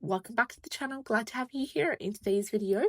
Welcome back to the channel. Glad to have you here. In today's video,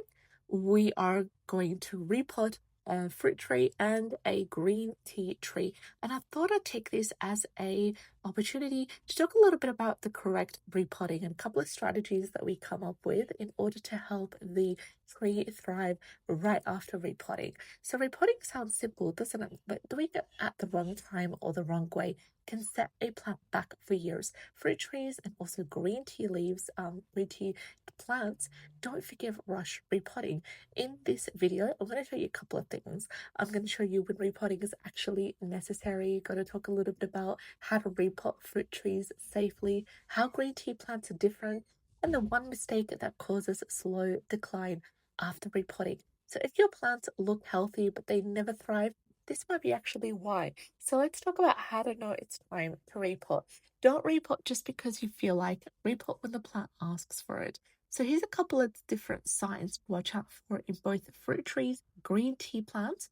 we are going to repot a fruit tree and a green tea tree. And I thought I'd take this as a opportunity to talk a little bit about the correct repotting and a couple of strategies that we come up with in order to help the tree thrive right after repotting. So repotting sounds simple, doesn't it? But doing it at the wrong time or the wrong way can set a plant back for years. Fruit trees and also green tea leaves, green tea plants, don't forgive rush repotting. In this video, I'm going to show you a couple of things. I'm going to show you when repotting is actually necessary. Going to talk a little bit about how to repot fruit trees safely, how green tea plants are different, and the one mistake that causes slow decline after repotting. So if your plants look healthy but they never thrive, this might be actually why. So let's talk about how to know it's time to repot. Don't repot just because you feel like it. Repot when the plant asks for it. So here's a couple of different signs to watch out for in both fruit trees, green tea plants,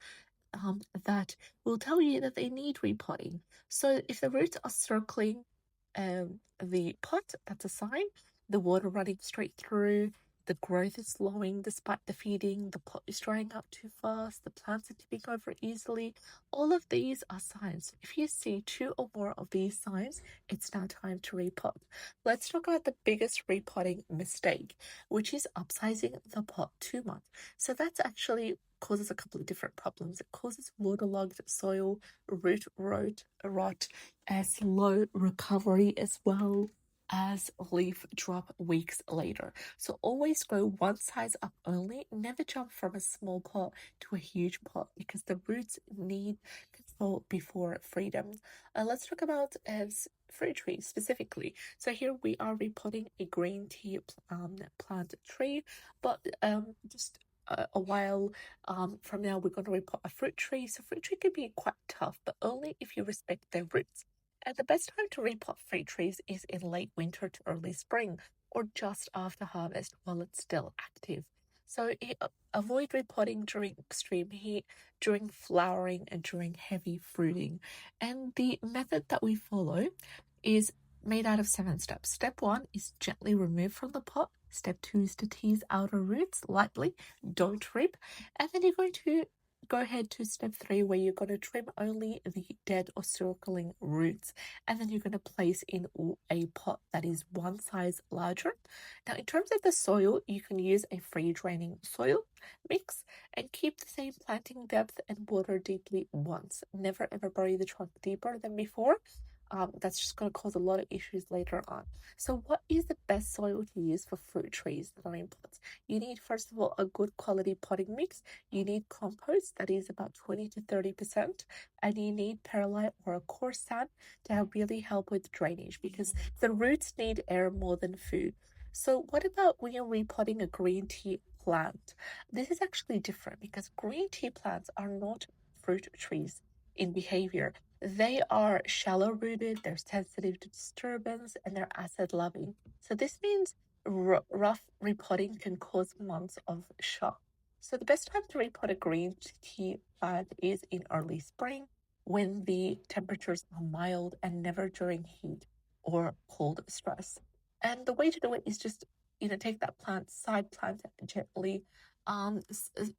that will tell you that they need repotting. So if the roots are circling the pot, that's a sign. The water running straight through, the growth is slowing despite the feeding, the pot is drying out too fast, the plants are tipping over easily. All of these are signs. If you see two or more of these signs, it's now time to repot. Let's talk about the biggest repotting mistake, which is upsizing the pot too much. So that's actually causes a couple of different problems. It causes waterlogged soil, root rot, a slow recovery, as well as leaf drop weeks later. So always grow one size up only. Never jump from a small pot to a huge pot because the roots need control before freedom. Let's talk about fruit trees specifically. So here we are repotting a green tea plant tree, but just a while from now we're going to repot a fruit tree. So fruit tree can be quite tough, but only if you respect their roots. And the best time to repot fruit trees is in late winter to early spring, or just after harvest while it's still active. So avoid repotting during extreme heat, during flowering, and during heavy fruiting. And the method that we follow is made out of 7 steps. Step 1 is gently remove from the pot. Step 2 is to tease outer roots lightly, don't rip. And then you're going to go ahead to step 3, where you're going to trim only the dead or circling roots. And then you're going to place in a pot that is one size larger. Now, in terms of the soil, you can use a free draining soil mix and keep the same planting depth and water deeply once. Never ever bury the trunk deeper than before. That's just going to cause a lot of issues later on. So what is the best soil to use for fruit trees that are in pots? You need, first of all, a good quality potting mix. You need compost that is about 20 to 30%, and you need perlite or a coarse sand to really help with drainage because the roots need air more than food. So what about when you're repotting a green tea plant? This is actually different because green tea plants are not fruit trees in behavior. They are shallow rooted, they're sensitive to disturbance, and they're acid loving. So this means rough repotting can cause months of shock. So the best time to repot a green tea plant is in early spring when the temperatures are mild and never during heat or cold stress. And the way to do it is just, take that side plant gently,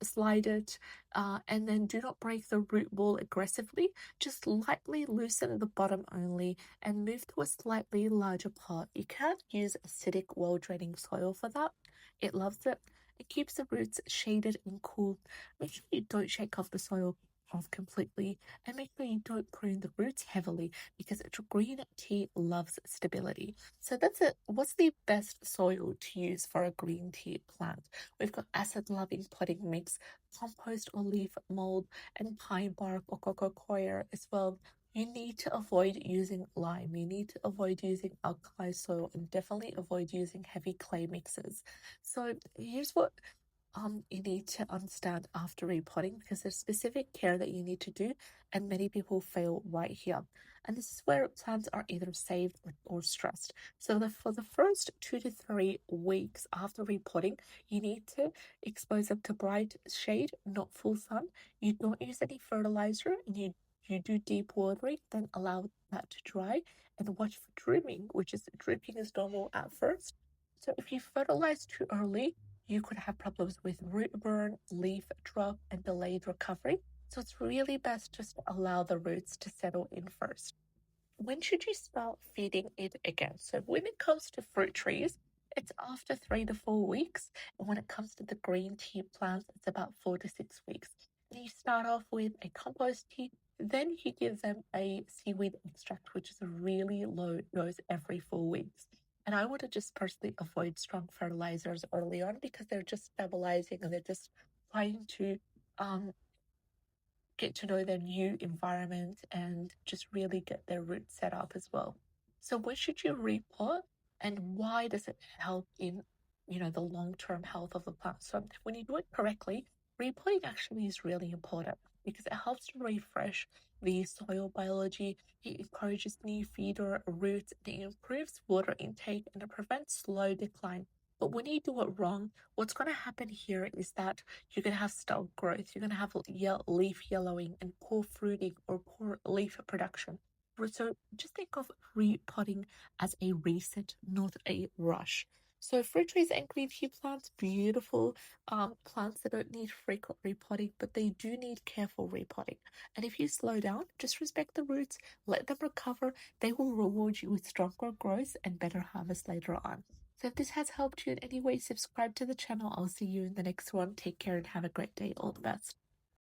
slide it, and then do not break the root ball aggressively. Just lightly loosen the bottom only and move to a slightly larger pot. You can't use acidic, well-draining soil for that. It loves it. It keeps the roots shaded and cool. Make sure you don't shake off the soil off completely, and make sure you don't prune the roots heavily because green tea loves stability. So that's it. What's the best soil to use for a green tea plant? We've got acid-loving potting mix, compost or leaf mold, and pine bark or cocoa coir as well. You need to avoid using lime. You need to avoid using alkali soil and definitely avoid using heavy clay mixes. So here's what you need to understand after repotting, because there's specific care that you need to do, and many people fail right here. And this is where plants are either saved or stressed. So for the first 2 to 3 weeks after repotting, you need to expose them to bright shade, not full sun. You don't use any fertilizer, and you do deep watering, then allow that to dry and watch for dripping, which is dripping is normal at first. So if you fertilize too early, you could have problems with root burn, leaf drop, and delayed recovery. So it's really best just to allow the roots to settle in first. When should you start feeding it again? So when it comes to fruit trees, it's after 3 to 4 weeks. And when it comes to the green tea plants, it's about 4 to 6 weeks. And you start off with a compost tea, then you give them a seaweed extract, which is a really low dose every 4 weeks. And I would just personally avoid strong fertilizers early on because they're just stabilizing and they're just trying to um, get to know their new environment and just really get their roots set up as well. So when should you repot and why does it help in the long-term health of the plant? So when you do it correctly, repotting actually is really important because it helps to refresh the soil biology, it encourages new feeder roots, it improves water intake, and it prevents slow decline. But when you do it wrong, what's going to happen here is that you're going to have stale growth. You're going to have leaf yellowing and poor fruiting or poor leaf production. So just think of repotting as a reset, not a rush. So fruit trees and green tea plants, beautiful plants that don't need frequent repotting, but they do need careful repotting. And if you slow down, just respect the roots, let them recover. They will reward you with stronger growth and better harvest later on. So if this has helped you in any way, subscribe to the channel. I'll see you in the next one. Take care and have a great day. All the best.